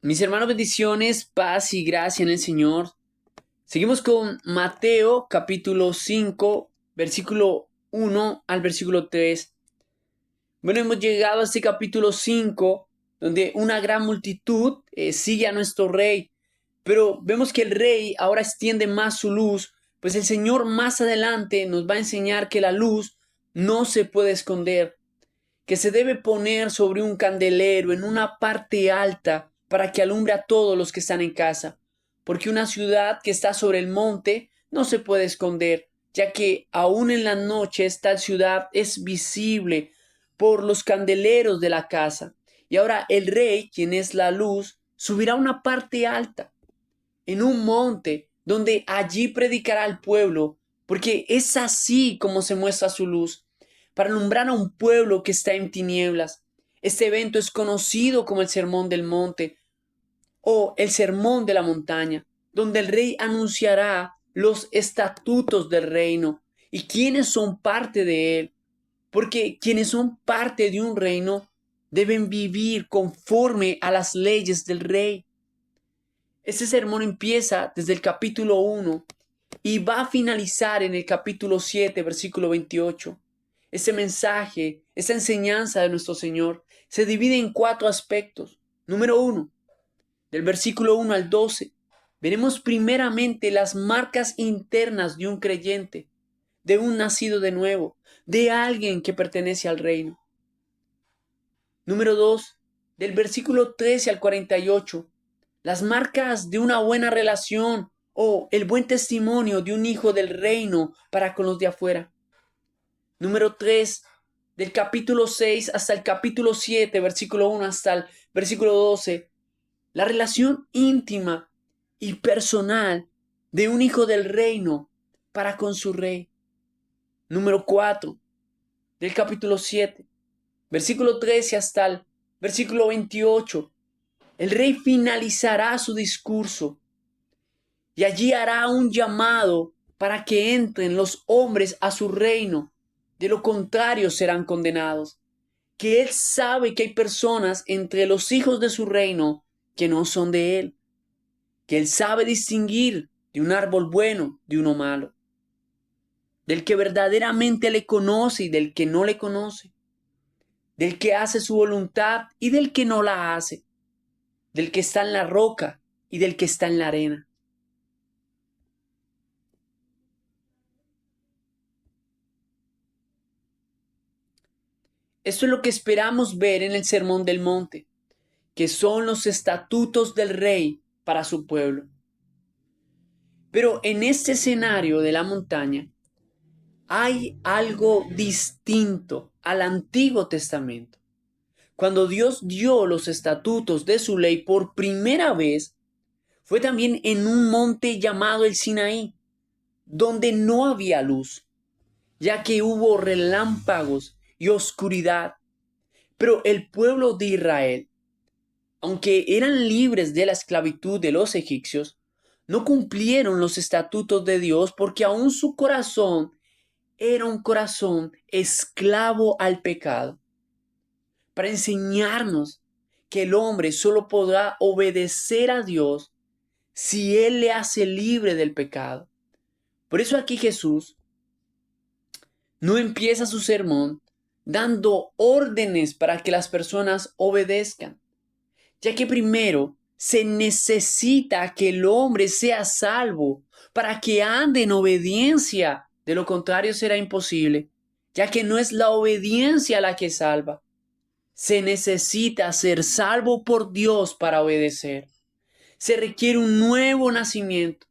Mis hermanos, bendiciones, paz y gracia en el Señor. Seguimos con Mateo capítulo 5, versículo 1 al versículo 3. Bueno, hemos llegado a este capítulo 5, donde una gran multitud sigue a nuestro rey, pero vemos que el rey ahora extiende más su luz, pues el Señor más adelante nos va a enseñar que la luz no se puede esconder, que se debe poner sobre un candelero en una parte alta para que alumbre a todos los que están en casa, porque una ciudad que está sobre el monte no se puede esconder, ya que aún en las noches tal ciudad es visible por los candeleros de la casa. Y ahora el rey, quien es la luz, subirá a una parte alta, en un monte, donde allí predicará al pueblo, porque es así como se muestra su luz, para alumbrar a un pueblo que está en tinieblas. Este evento es conocido como el Sermón del Monte o el Sermón de la Montaña, donde el rey anunciará los estatutos del reino y quienes son parte de él, porque quienes son parte de un reino deben vivir conforme a las leyes del rey. Este sermón empieza desde el capítulo 1 y va a finalizar en el capítulo 7, versículo 28. Ese mensaje, esa enseñanza de nuestro Señor se divide en cuatro aspectos. Número 1, del versículo 1 al 12, veremos primeramente las marcas internas de un creyente, de un nacido de nuevo, de alguien que pertenece al reino. Número 2, del versículo 13 al 48, las marcas de una buena relación o el buen testimonio de un hijo del reino para con los de afuera. Número 3, del capítulo 6 hasta el capítulo 7, versículo 1 hasta el versículo 12, la relación íntima y personal de un hijo del reino para con su rey. Número 4, del capítulo 7, versículo 13 hasta el versículo 28, el rey finalizará su discurso y allí hará un llamado para que entren los hombres a su reino. De lo contrario serán condenados. Que él sabe que hay personas entre los hijos de su reino que no son de él. Que él sabe distinguir de un árbol bueno de uno malo. Del que verdaderamente le conoce y del que no le conoce. Del que hace su voluntad y del que no la hace. Del que está en la roca y del que está en la arena. Esto es lo que esperamos ver en el Sermón del Monte, que son los estatutos del rey para su pueblo. Pero en este escenario de la montaña hay algo distinto al Antiguo Testamento. Cuando Dios dio los estatutos de su ley por primera vez, fue también en un monte llamado el Sinaí, donde no había luz, ya que hubo relámpagos y oscuridad. Pero el pueblo de Israel, aunque eran libres de la esclavitud de los egipcios, no cumplieron los estatutos de Dios porque aún su corazón era un corazón esclavo al pecado, para enseñarnos que el hombre solo podrá obedecer a Dios si Él le hace libre del pecado. Por eso aquí Jesús no empieza su sermón dando órdenes para que las personas obedezcan, ya que primero se necesita que el hombre sea salvo para que ande en obediencia. De lo contrario será imposible, ya que no es la obediencia la que salva. Se necesita ser salvo por Dios para obedecer. Se requiere un nuevo nacimiento,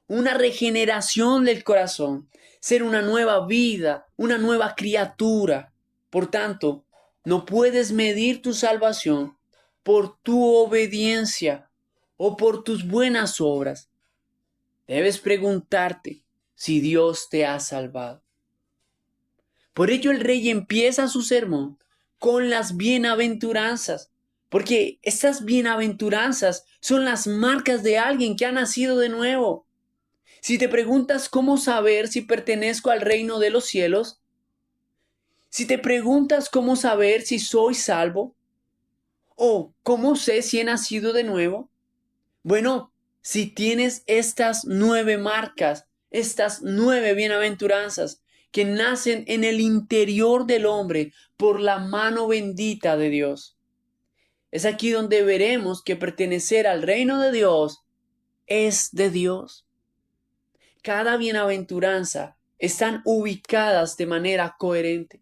una regeneración del corazón, ser una nueva vida, una nueva criatura. Por tanto, no puedes medir tu salvación por tu obediencia o por tus buenas obras. Debes preguntarte si Dios te ha salvado. Por ello el rey empieza su sermón con las bienaventuranzas, porque estas bienaventuranzas son las marcas de alguien que ha nacido de nuevo. Si te preguntas cómo saber si pertenezco al reino de los cielos, si te preguntas cómo saber si soy salvo, ¿O cómo sé si he nacido de nuevo? Bueno, si tienes estas 9 marcas, estas 9 bienaventuranzas que nacen en el interior del hombre por la mano bendita de Dios. Es aquí donde veremos que pertenecer al reino de Dios es de Dios. Cada bienaventuranza están ubicadas de manera coherente,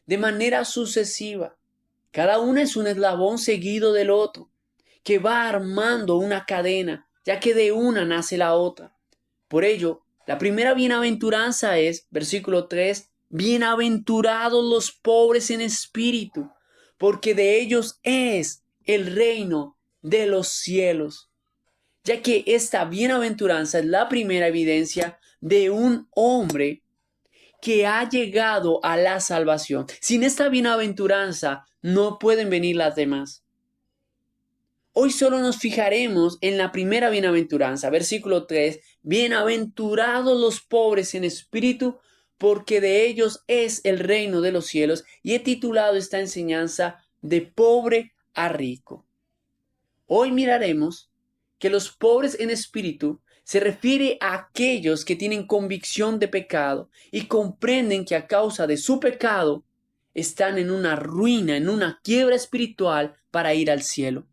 de manera sucesiva. Cada una es un eslabón seguido del otro, que va armando una cadena, ya que de una nace la otra. Por ello, la primera bienaventuranza es, versículo 3, bienaventurados los pobres en espíritu, porque de ellos es el reino de los cielos. Ya que esta bienaventuranza es la primera evidencia de un hombre que ha llegado a la salvación. Sin esta bienaventuranza no pueden venir las demás. Hoy solo nos fijaremos en la primera bienaventuranza, versículo 3, bienaventurados los pobres en espíritu, porque de ellos es el reino de los cielos, y he titulado esta enseñanza de pobre a rico. Hoy miraremos que los pobres en espíritu se refiere a aquellos que tienen convicción de pecado y comprenden que a causa de su pecado están en una ruina, en una quiebra espiritual para ir al cielo.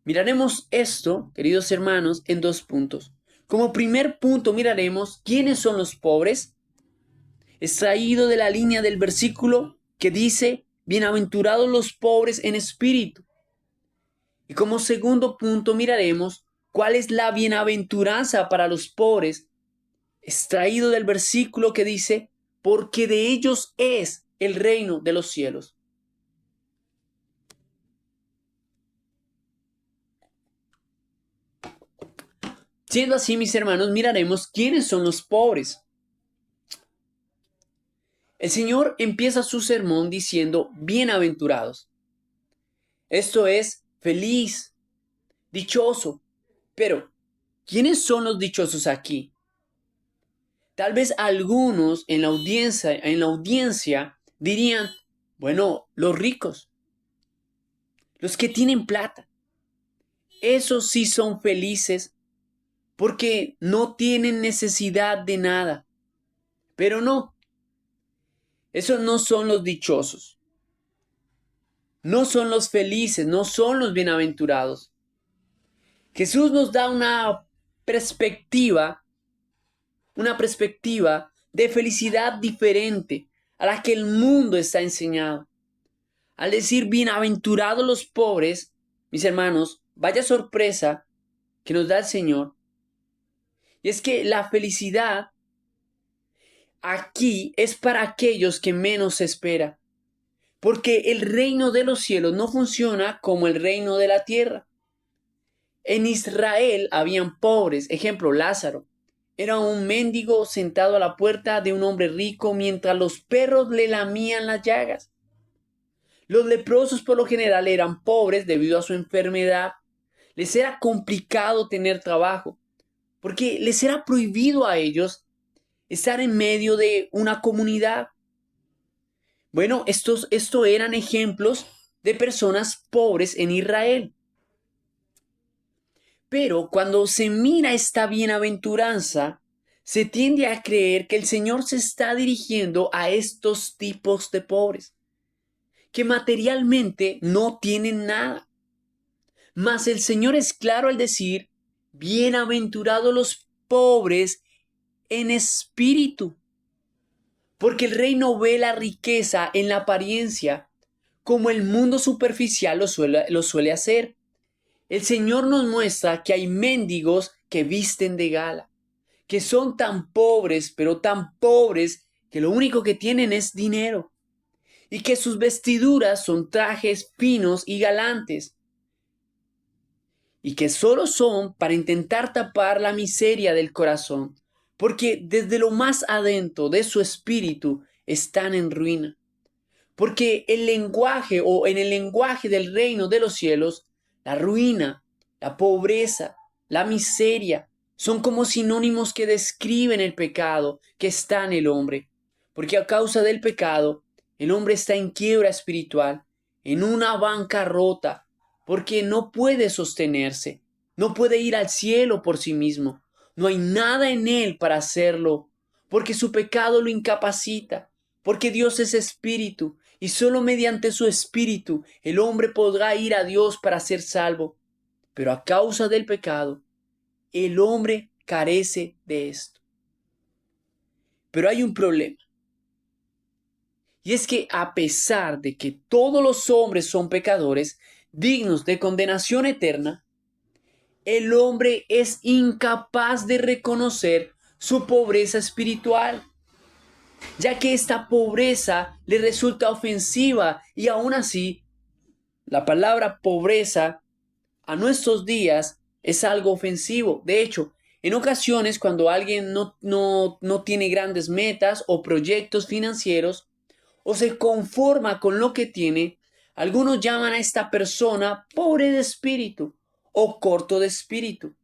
Miraremos esto, queridos hermanos, en 2 puntos. Como primer punto miraremos quiénes son los pobres, extraído de la línea del versículo que dice, bienaventurados los pobres en espíritu. Y como segundo punto miraremos cuál es la bienaventuranza para los pobres, extraído del versículo que dice, porque de ellos es el reino de los cielos. Siendo así, mis hermanos, miraremos quiénes son los pobres. El Señor empieza su sermón diciendo, bienaventurados. Esto es feliz, dichoso. Pero, ¿quiénes son los dichosos aquí? Tal vez algunos en la audiencia dirían, bueno, los ricos, los que tienen plata. Esos sí son felices porque no tienen necesidad de nada. Pero no, esos no son los dichosos. No son los felices, no son los bienaventurados. Jesús nos da perspectiva, una perspectiva de felicidad diferente a la que el mundo está enseñado. Al decir bienaventurados los pobres, mis hermanos, vaya sorpresa que nos da el Señor. Y es que la felicidad aquí es para aquellos que menos se espera. Porque el reino de los cielos no funciona como el reino de la tierra. En Israel habían pobres, ejemplo Lázaro. Era un mendigo sentado a la puerta de un hombre rico mientras los perros le lamían las llagas. Los leprosos por lo general eran pobres debido a su enfermedad. Les era complicado tener trabajo, porque les era prohibido a ellos estar en medio de una comunidad. Bueno, estos eran ejemplos de personas pobres en Israel. Pero cuando se mira esta bienaventuranza, se tiende a creer que el Señor se está dirigiendo a estos tipos de pobres, que materialmente no tienen nada. Mas el Señor es claro al decir, bienaventurados los pobres en espíritu, porque el reino ve la riqueza en la apariencia, como el mundo superficial lo suele hacer. El Señor nos muestra que hay mendigos que visten de gala, que son tan pobres, pero tan pobres, que lo único que tienen es dinero, y que sus vestiduras son trajes finos y galantes, y que solo son para intentar tapar la miseria del corazón, porque desde lo más adentro de su espíritu están en ruina. Porque el lenguaje o en el lenguaje del reino de los cielos, la ruina, la pobreza, la miseria, son como sinónimos que describen el pecado que está en el hombre. Porque a causa del pecado, el hombre está en quiebra espiritual, en una bancarrota, porque no puede sostenerse, no puede ir al cielo por sí mismo, no hay nada en él para hacerlo, porque su pecado lo incapacita, porque Dios es espíritu, y solo mediante su espíritu el hombre podrá ir a Dios para ser salvo. Pero a causa del pecado, el hombre carece de esto. Pero hay un problema. Y es que a pesar de que todos los hombres son pecadores, dignos de condenación eterna, el hombre es incapaz de reconocer su pobreza espiritual, ya que esta pobreza le resulta ofensiva y aún así la palabra pobreza a nuestros días es algo ofensivo. De hecho, en ocasiones cuando alguien no tiene grandes metas o proyectos financieros o se conforma con lo que tiene, algunos llaman a esta persona pobre de espíritu o corto de espíritu.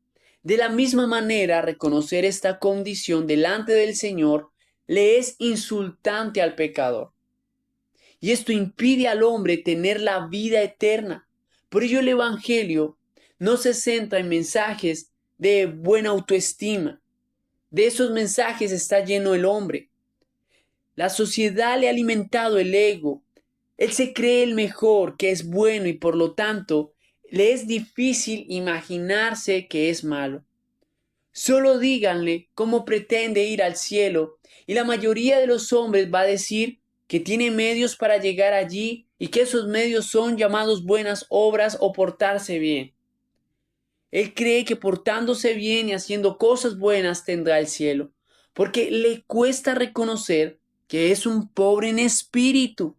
De la misma manera, reconocer esta condición delante del Señor le es insultante al pecador. Y esto impide al hombre tener la vida eterna. Por ello el Evangelio no se centra en mensajes de buena autoestima. De esos mensajes está lleno el hombre. La sociedad le ha alimentado el ego. Él se cree el mejor, que es bueno y por lo tanto le es difícil imaginarse que es malo. Solo díganle cómo pretende ir al cielo y la mayoría de los hombres va a decir que tiene medios para llegar allí y que esos medios son llamados buenas obras o portarse bien. Él cree que portándose bien y haciendo cosas buenas tendrá el cielo, porque le cuesta reconocer que es un pobre en espíritu.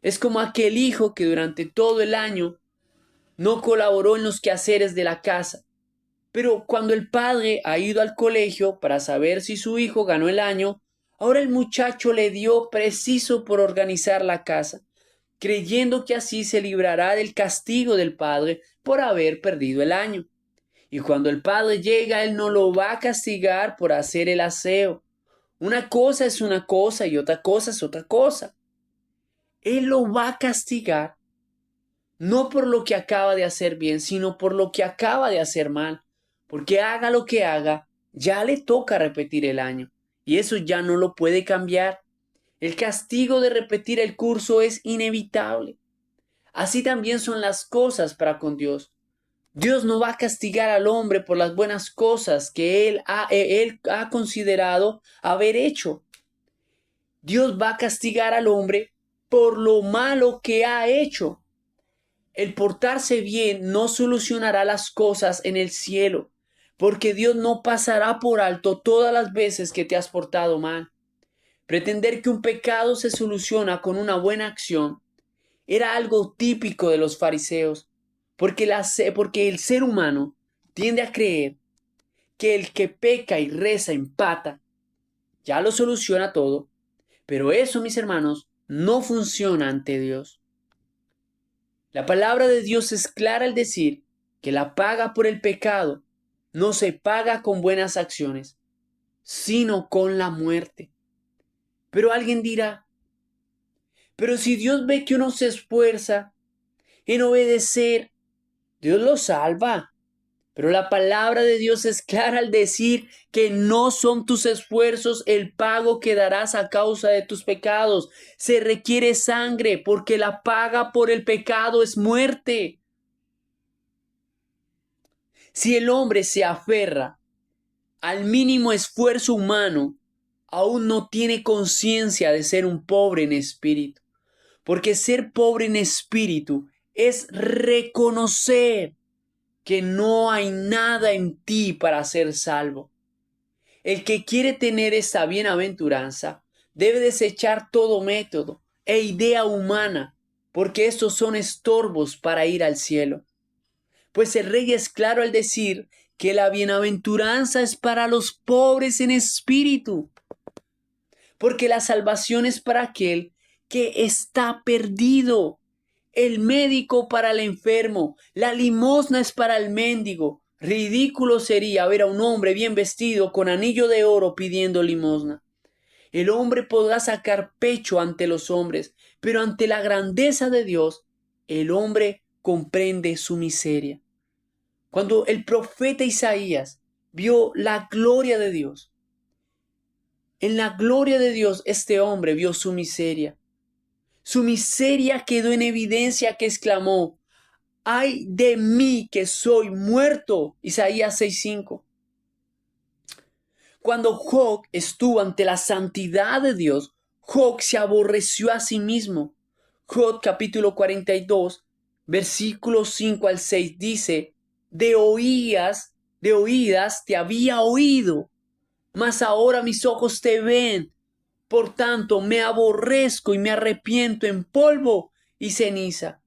Es como aquel hijo que durante todo el año no colaboró en los quehaceres de la casa. Pero cuando el padre ha ido al colegio para saber si su hijo ganó el año, ahora el muchacho le dio preciso por organizar la casa, creyendo que así se librará del castigo del padre por haber perdido el año. Y cuando el padre llega, él no lo va a castigar por hacer el aseo. Una cosa es una cosa y otra cosa es otra cosa. Él lo va a castigar no por lo que acaba de hacer bien, sino por lo que acaba de hacer mal. Porque haga lo que haga, ya le toca repetir el año. Y eso ya no lo puede cambiar. El castigo de repetir el curso es inevitable. Así también son las cosas para con Dios. Dios no va a castigar al hombre por las buenas cosas que él ha considerado haber hecho. Dios va a castigar al hombre por lo malo que ha hecho. El portarse bien no solucionará las cosas en el cielo, porque Dios no pasará por alto todas las veces que te has portado mal. Pretender que un pecado se soluciona con una buena acción era algo típico de los fariseos, porque el ser humano tiende a creer que el que peca y reza empata, ya lo soluciona todo, pero eso, mis hermanos, no funciona ante Dios. La palabra de Dios es clara al decir que la paga por el pecado no se paga con buenas acciones, sino con la muerte. Pero alguien dirá, pero si Dios ve que uno se esfuerza en obedecer, Dios lo salva. Pero la palabra de Dios es clara al decir que no son tus esfuerzos el pago que darás a causa de tus pecados. Se requiere sangre porque la paga por el pecado es muerte. Si el hombre se aferra al mínimo esfuerzo humano, aún no tiene conciencia de ser un pobre en espíritu. Porque ser pobre en espíritu es reconocer que no hay nada en ti para ser salvo. El que quiere tener esta bienaventuranza debe desechar todo método e idea humana, porque estos son estorbos para ir al cielo. Pues el rey es claro al decir que la bienaventuranza es para los pobres en espíritu, porque la salvación es para aquel que está perdido. El médico para el enfermo, la limosna es para el mendigo. Ridículo sería ver a un hombre bien vestido con anillo de oro pidiendo limosna. El hombre podrá sacar pecho ante los hombres, pero ante la grandeza de Dios, el hombre comprende su miseria. Cuando el profeta Isaías vio la gloria de Dios, en la gloria de Dios este hombre vio su miseria. Su miseria quedó en evidencia que exclamó: ¡ay de mí que soy muerto! Isaías 6:5. Cuando Job estuvo ante la santidad de Dios, Job se aborreció a sí mismo. Job capítulo 42, versículos 5 al 6 dice: de oídas te había oído, mas ahora mis ojos te ven. Por tanto, me aborrezco y me arrepiento en polvo y ceniza.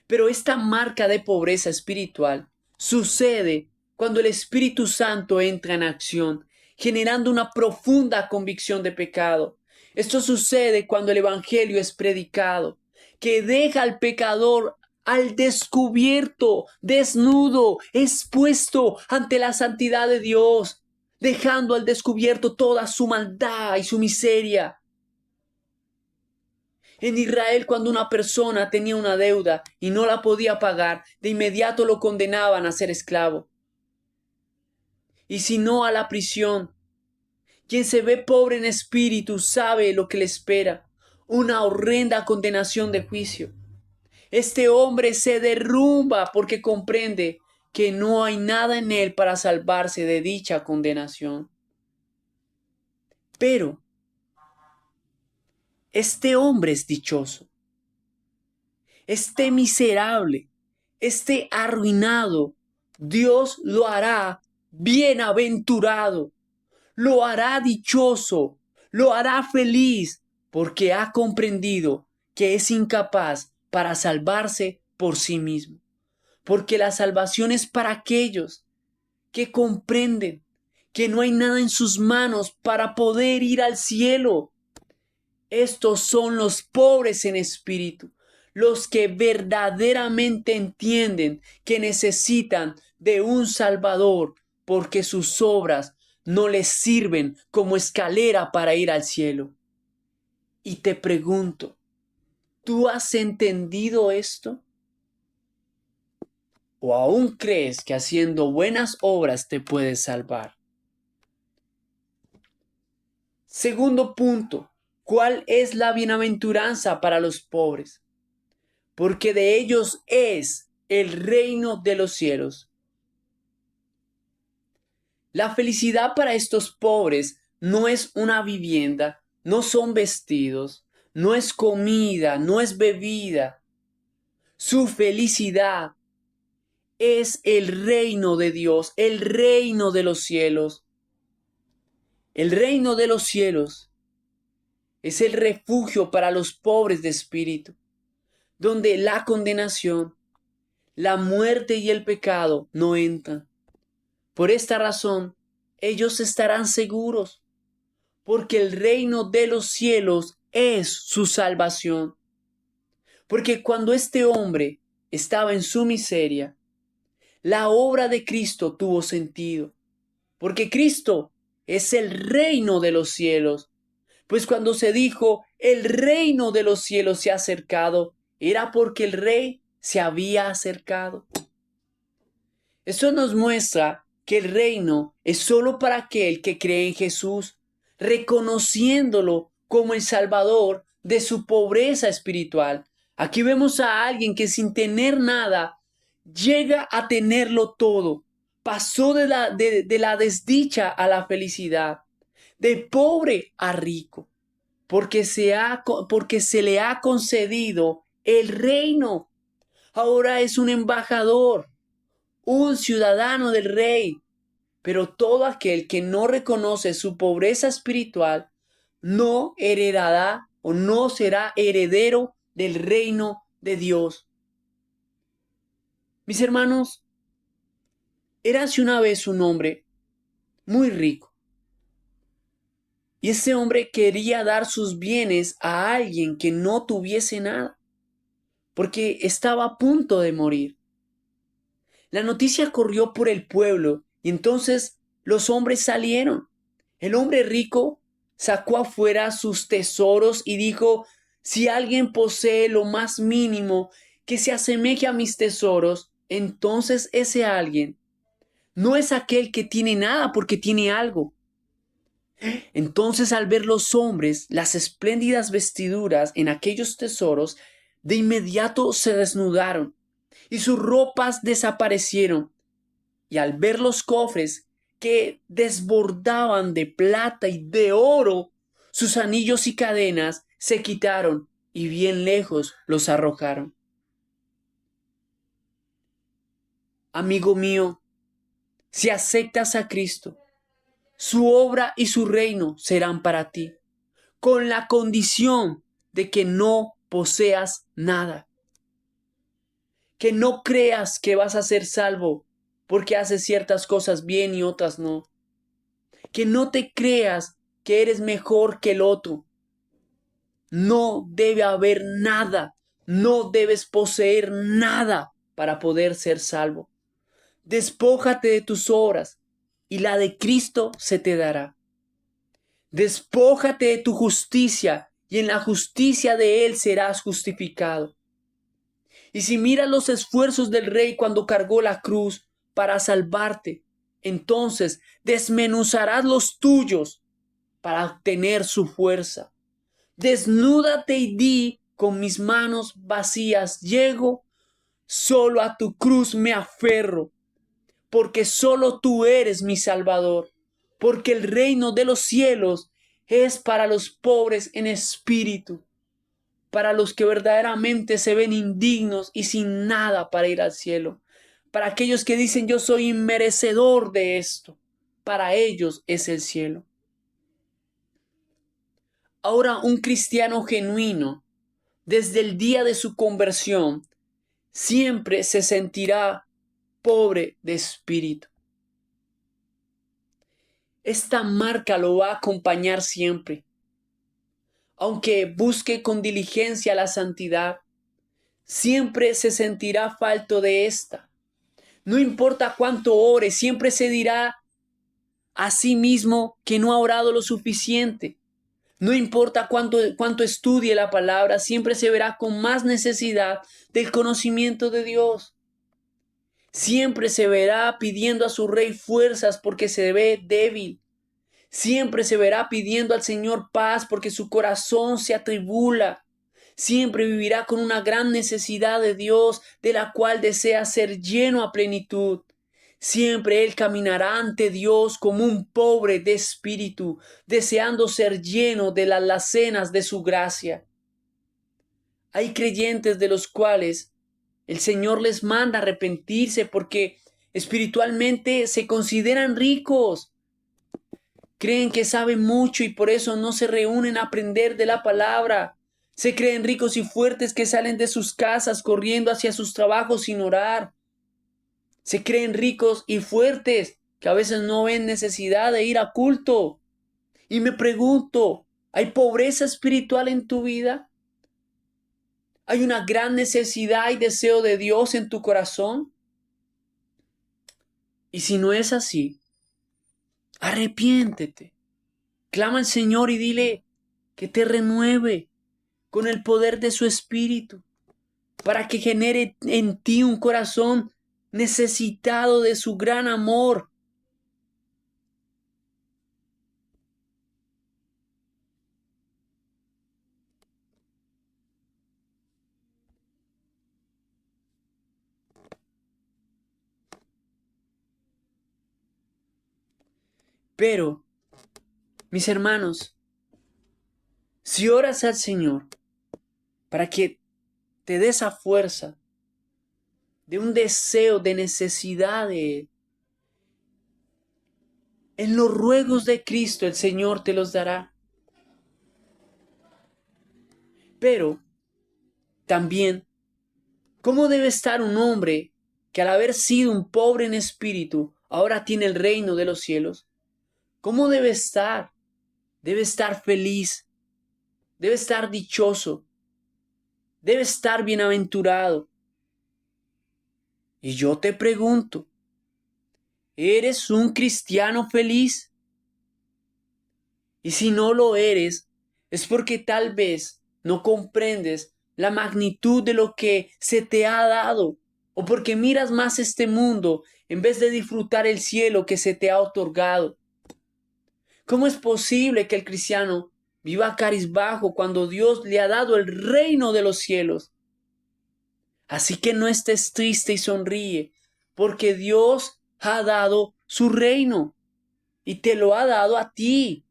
Pero esta marca de pobreza espiritual sucede cuando el Espíritu Santo entra en acción, generando una profunda convicción de pecado. Esto sucede cuando el Evangelio es predicado, que deja al pecador al descubierto, desnudo, expuesto ante la santidad de Dios, dejando al descubierto toda su maldad y su miseria. En Israel, cuando una persona tenía una deuda y no la podía pagar, de inmediato lo condenaban a ser esclavo. Y si no, a la prisión. Quien se ve pobre en espíritu sabe lo que le espera: una horrenda condenación de juicio. Este hombre se derrumba porque comprende que no hay nada en él para salvarse de dicha condenación. Pero este hombre es dichoso. Este miserable, este arruinado, Dios lo hará bienaventurado, lo hará dichoso, lo hará feliz, porque ha comprendido que es incapaz para salvarse por sí mismo. Porque la salvación es para aquellos que comprenden que no hay nada en sus manos para poder ir al cielo. Estos son los pobres en espíritu, los que verdaderamente entienden que necesitan de un Salvador, porque sus obras no les sirven como escalera para ir al cielo. Y te pregunto, ¿tú has entendido esto? ¿O aún crees que haciendo buenas obras te puedes salvar? Segundo punto, ¿cuál es la bienaventuranza para los pobres? Porque de ellos es el reino de los cielos. La felicidad para estos pobres no es una vivienda, no son vestidos, no es comida, no es bebida. Su felicidad es el reino de Dios, el reino de los cielos. El reino de los cielos es el refugio para los pobres de espíritu, donde la condenación, la muerte y el pecado no entran. Por esta razón, ellos estarán seguros, porque el reino de los cielos es su salvación. Porque cuando este hombre estaba en su miseria, la obra de Cristo tuvo sentido, porque Cristo es el reino de los cielos. Pues cuando se dijo el reino de los cielos se ha acercado, era porque el rey se había acercado. Esto nos muestra que el reino es solo para aquel que cree en Jesús, reconociéndolo como el Salvador de su pobreza espiritual. Aquí vemos a alguien que sin tener nada llega a tenerlo todo. Pasó de la desdicha a la felicidad, de pobre a rico, porque se le ha concedido el reino. Ahora es un embajador, un ciudadano del rey. Pero todo aquel que no reconoce su pobreza espiritual no heredará o no será heredero del reino de Dios. Mis hermanos, érase una vez un hombre muy rico. Y ese hombre quería dar sus bienes a alguien que no tuviese nada, porque estaba a punto de morir. La noticia corrió por el pueblo y entonces los hombres salieron. El hombre rico sacó afuera sus tesoros y dijo: Si alguien posee lo más mínimo que se asemeje a mis tesoros, entonces ese alguien no es aquel que tiene nada porque tiene algo. Entonces al ver los hombres las espléndidas vestiduras en aquellos tesoros, de inmediato se desnudaron y sus ropas desaparecieron. Y al ver los cofres que desbordaban de plata y de oro, sus anillos y cadenas se quitaron y bien lejos los arrojaron. Amigo mío, si aceptas a Cristo, su obra y su reino serán para ti, con la condición de que no poseas nada, que no creas que vas a ser salvo porque haces ciertas cosas bien y otras no, que no te creas que eres mejor que el otro. No debe haber nada, no debes poseer nada para poder ser salvo. Despójate de tus obras y la de Cristo se te dará. Despójate de tu justicia y en la justicia de Él serás justificado. Y si miras los esfuerzos del Rey cuando cargó la cruz para salvarte, entonces desmenuzarás los tuyos para obtener su fuerza. Desnúdate y di, con mis manos vacías llego, solo a tu cruz me aferro, porque solo tú eres mi Salvador, porque el reino de los cielos es para los pobres en espíritu, para los que verdaderamente se ven indignos y sin nada para ir al cielo, para aquellos que dicen yo soy inmerecedor de esto, para ellos es el cielo. Ahora un cristiano genuino, desde el día de su conversión, siempre se sentirá pobre de espíritu. Esta marca lo va a acompañar siempre. Aunque busque con diligencia la santidad, siempre se sentirá falto de esta. No importa cuánto ore, siempre se dirá a sí mismo que no ha orado lo suficiente. No importa cuánto estudie la palabra, siempre se verá con más necesidad del conocimiento de Dios. Siempre se verá pidiendo a su rey fuerzas porque se ve débil. Siempre se verá pidiendo al Señor paz porque su corazón se atribula. Siempre vivirá con una gran necesidad de Dios, de la cual desea ser lleno a plenitud. Siempre él caminará ante Dios como un pobre de espíritu, deseando ser lleno de las alcenas de su gracia. Hay creyentes de los cuales el Señor les manda arrepentirse porque espiritualmente se consideran ricos. Creen que saben mucho y por eso no se reúnen a aprender de la palabra. Se creen ricos y fuertes que salen de sus casas corriendo hacia sus trabajos sin orar. Se creen ricos y fuertes que a veces no ven necesidad de ir a culto. Y me pregunto, ¿hay pobreza espiritual en tu vida? ¿Hay una gran necesidad y deseo de Dios en tu corazón? Y si no es así, arrepiéntete. Clama al Señor y dile que te renueve con el poder de su Espíritu, para que genere en ti un corazón necesitado de su gran amor. Pero, mis hermanos, si oras al Señor para que te dé esa fuerza de un deseo, de necesidad de Él, en los ruegos de Cristo el Señor te los dará. Pero también, ¿cómo debe estar un hombre que al haber sido un pobre en espíritu, ahora tiene el reino de los cielos? ¿Cómo debe estar? Debe estar feliz, debe estar dichoso, debe estar bienaventurado. Y yo te pregunto, ¿eres un cristiano feliz? Y si no lo eres, es porque tal vez no comprendes la magnitud de lo que se te ha dado, o porque miras más este mundo en vez de disfrutar el cielo que se te ha otorgado. ¿Cómo es posible que el cristiano viva cabizbajo cuando Dios le ha dado el reino de los cielos? Así que no estés triste y sonríe, porque Dios ha dado su reino y te lo ha dado a ti.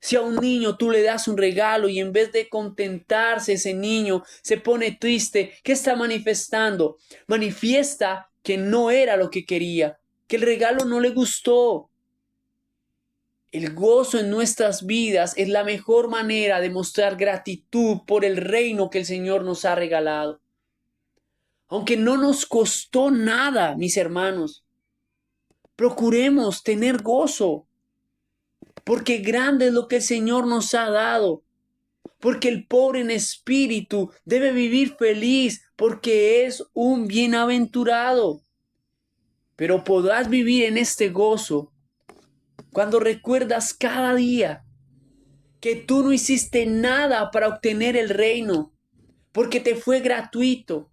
Si a un niño tú le das un regalo y en vez de contentarse ese niño se pone triste, ¿qué está manifestando? Manifiesta que no era lo que quería, que el regalo no le gustó. El gozo en nuestras vidas es la mejor manera de mostrar gratitud por el reino que el Señor nos ha regalado. Aunque no nos costó nada, mis hermanos, procuremos tener gozo, porque grande es lo que el Señor nos ha dado. Porque el pobre en espíritu debe vivir feliz, porque es un bienaventurado. Pero podrás vivir en este gozo cuando recuerdas cada día que tú no hiciste nada para obtener el reino, porque te fue gratuito.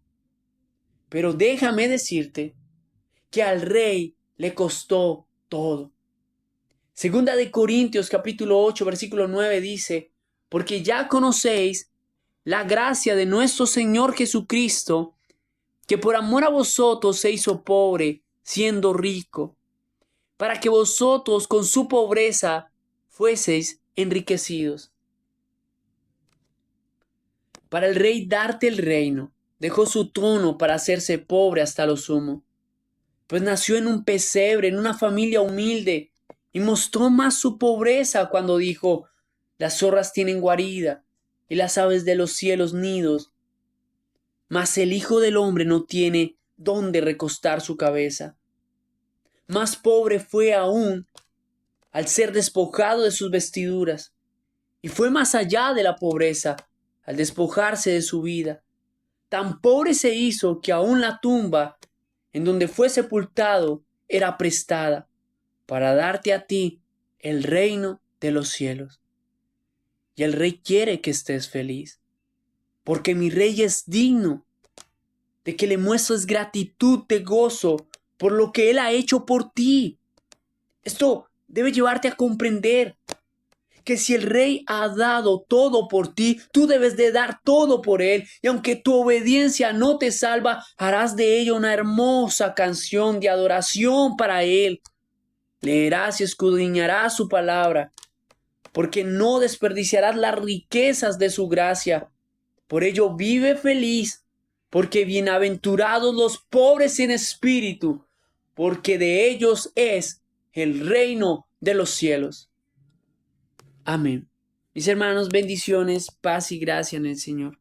Pero déjame decirte que al rey le costó todo. Segunda de Corintios capítulo 8 versículo 9 dice, porque ya conocéis la gracia de nuestro Señor Jesucristo, que por amor a vosotros se hizo pobre, siendo rico, para que vosotros con su pobreza fueseis enriquecidos. Para el rey darte el reino, dejó su trono para hacerse pobre hasta lo sumo, pues nació en un pesebre, en una familia humilde, y mostró más su pobreza cuando dijo, las zorras tienen guarida, y las aves de los cielos nidos, mas el Hijo del Hombre no tiene dónde recostar su cabeza. Más pobre fue aún al ser despojado de sus vestiduras, y fue más allá de la pobreza al despojarse de su vida. Tan pobre se hizo que aún la tumba en donde fue sepultado era prestada para darte a ti el reino de los cielos. Y el rey quiere que estés feliz, porque mi rey es digno de que le muestres gratitud de gozo por lo que él ha hecho por ti. Esto debe llevarte a comprender que si el rey ha dado todo por ti, tú debes de dar todo por él. Y aunque tu obediencia no te salva, harás de ella una hermosa canción de adoración para él. Leerás y escudriñarás su palabra, porque no desperdiciarás las riquezas de su gracia. Por ello vive feliz, porque bienaventurados los pobres en espíritu, porque de ellos es el reino de los cielos. Amén. Mis hermanos, bendiciones, paz y gracia en el Señor.